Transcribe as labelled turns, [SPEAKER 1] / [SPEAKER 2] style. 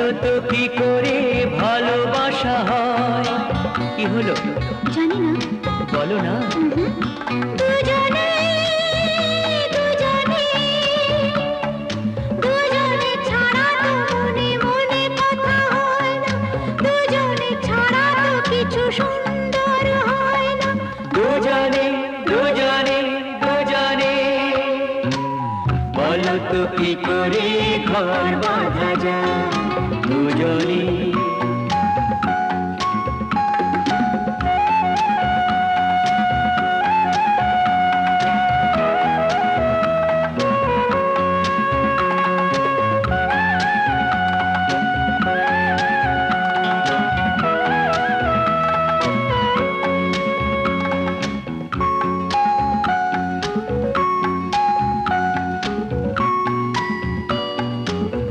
[SPEAKER 1] বলো তো কি করে ভালোবাসা হয়? কি হলো
[SPEAKER 2] জানি না।
[SPEAKER 1] বলো না।
[SPEAKER 2] দুজনে দুজনে দুজনে ছাড়া তো মনে মনে কথা হয় না, দুজনে ছাড়া তো কিছু সুন্দর হয় না।
[SPEAKER 1] দুজনে দুজনে দুজনে বলো তো কি করে ঘর বাঁধা যায়? দুজনে